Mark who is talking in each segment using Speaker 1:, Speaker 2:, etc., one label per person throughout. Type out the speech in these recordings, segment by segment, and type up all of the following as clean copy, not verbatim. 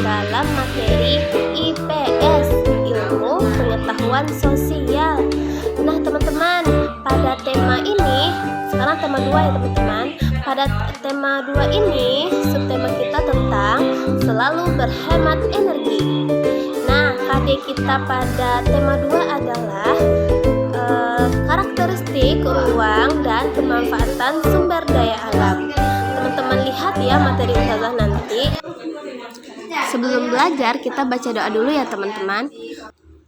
Speaker 1: dalam materi IPS, Ilmu Pengetahuan Sosial. Nah teman-teman, pada tema ini, sekarang tema 2 ya teman-teman. Pada tema 2 ini, subtema kita tentang selalu berhemat energi. Nah, KD kita pada tema 2 adalah karakteristik ruang dan pemanfaatan sumber daya alam. Teman-teman lihat ya materi ustazah nanti. Sebelum belajar kita baca doa dulu ya teman-teman.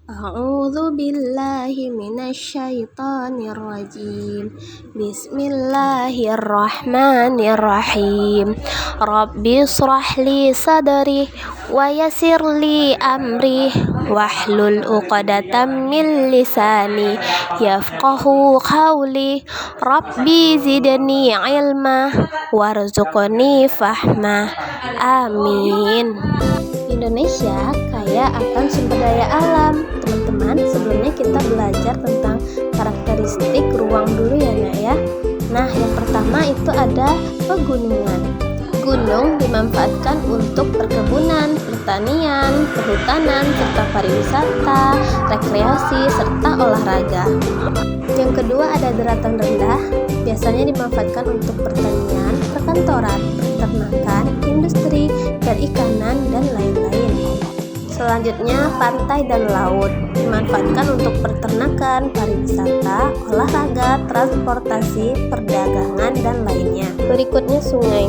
Speaker 1: A'udzu billahi minasyaitonir rajim. Bismillahirrahmanirrahim. Rabbi shrah li sadri wa yassir li amri wahlul 'uqdatam min lisani yafqahu qawli. Rabbi zidni ilma warzuqni fahma. Amin. Indonesia kaya akan sumber daya alam. Teman-teman, sebelumnya kita belajar tentang karakteristik ruang dulu ya Nak ya. Nah, yang pertama itu ada pegunungan. Gunung dimanfaatkan untuk perkebunan, pertanian, perhutanan, serta pariwisata, rekreasi, serta olahraga. Yang kedua ada daratan rendah, biasanya dimanfaatkan untuk pertanian, perkantoran, peternakan, industri, perikanan, dan lain-lain. Selanjutnya pantai dan laut dimanfaatkan untuk peternakan, pariwisata, olahraga, transportasi, perdagangan, dan lainnya. Berikutnya sungai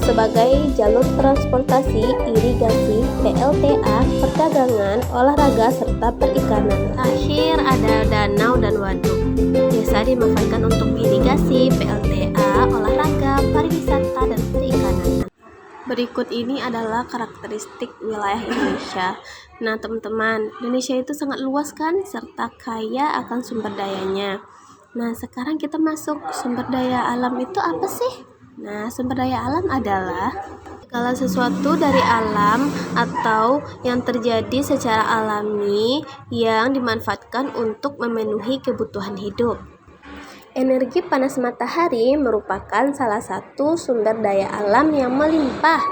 Speaker 1: sebagai jalur transportasi, irigasi, PLTA, perdagangan, olahraga, serta perikanan. Akhir ada danau dan waduk, biasa dimanfaatkan untuk irigasi, PLTA, olahraga, pariwisata, dan perikanan. Berikut ini adalah karakteristik wilayah Indonesia. Nah teman-teman, Indonesia itu sangat luas kan, serta kaya akan sumber dayanya. Nah sekarang kita masuk sumber daya alam itu apa sih? Nah sumber daya alam adalah segala sesuatu dari alam atau yang terjadi secara alami yang dimanfaatkan untuk memenuhi kebutuhan hidup. Energi panas matahari merupakan salah satu sumber daya alam yang melimpah.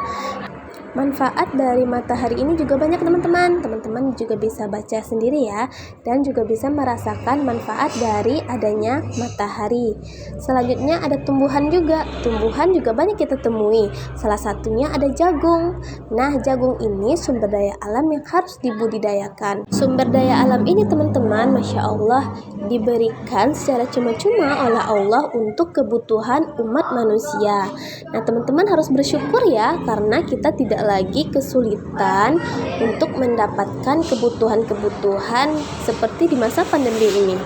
Speaker 1: Manfaat dari matahari ini juga banyak teman-teman. Teman-teman juga bisa baca sendiri ya, dan juga bisa merasakan manfaat dari adanya matahari. Selanjutnya ada tumbuhan juga. Tumbuhan juga banyak kita temui. Salah satunya ada jagung. Nah, jagung ini sumber daya alam yang harus dibudidayakan. Sumber daya alam ini teman-teman, Masya Allah, diberikan secara cuma-cuma oleh Allah untuk kebutuhan umat manusia. Nah, teman-teman harus bersyukur ya, karena kita tidak lagi kesulitan untuk mendapatkan kebutuhan-kebutuhan seperti di masa pandemi ini.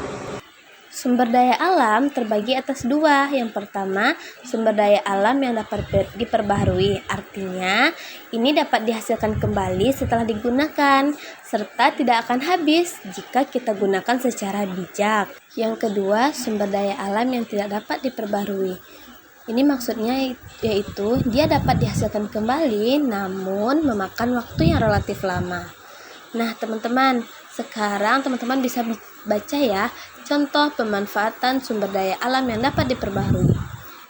Speaker 1: Sumber daya alam terbagi atas dua. Yang pertama, sumber daya alam yang dapat diperbaharui. Artinya, ini dapat dihasilkan kembali setelah digunakan, serta tidak akan habis jika kita gunakan secara bijak. Yang kedua, sumber daya alam yang tidak dapat diperbaharui. Ini maksudnya yaitu dia dapat dihasilkan kembali namun memakan waktu yang relatif lama. Nah teman-teman, sekarang teman-teman bisa baca ya contoh pemanfaatan sumber daya alam yang dapat diperbaharui.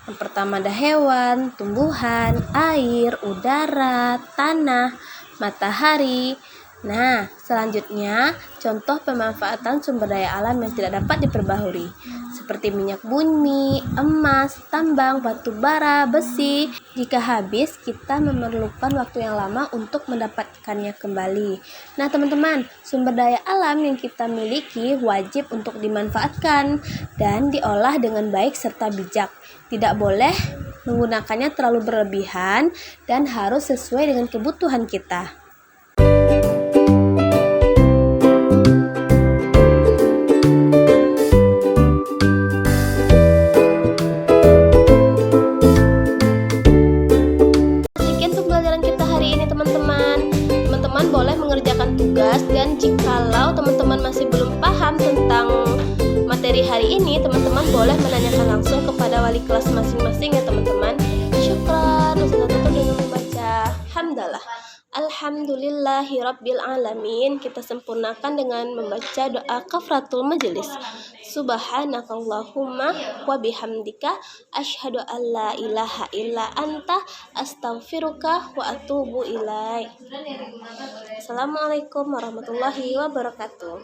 Speaker 1: Yang pertama ada hewan, tumbuhan, air, udara, tanah, matahari. Nah, selanjutnya contoh pemanfaatan sumber daya alam yang tidak dapat diperbaharui seperti minyak bumi, emas, tambang, batu bara, besi. Jika habis, kita memerlukan waktu yang lama untuk mendapatkannya kembali. Nah, teman-teman, sumber daya alam yang kita miliki wajib untuk dimanfaatkan dan diolah dengan baik serta bijak. Tidak boleh menggunakannya terlalu berlebihan dan harus sesuai dengan kebutuhan kita. Boleh mengerjakan tugas, dan jikalau teman-teman masih belum paham tentang materi hari ini, teman-teman boleh menanyakan langsung kepada wali kelas masing-masing ya teman-teman. Syukran, Ustazah tutup dengan membaca hamdalah. Alhamdulillahi Rabbil Alamin. Kita sempurnakan dengan membaca doa kafaratul majelis. Subhanakallahumma wa bihamdika asyhadu an la ilaha illa anta astaghfiruka wa atubu ilaik. Assalamualaikum warahmatullahi wabarakatuh.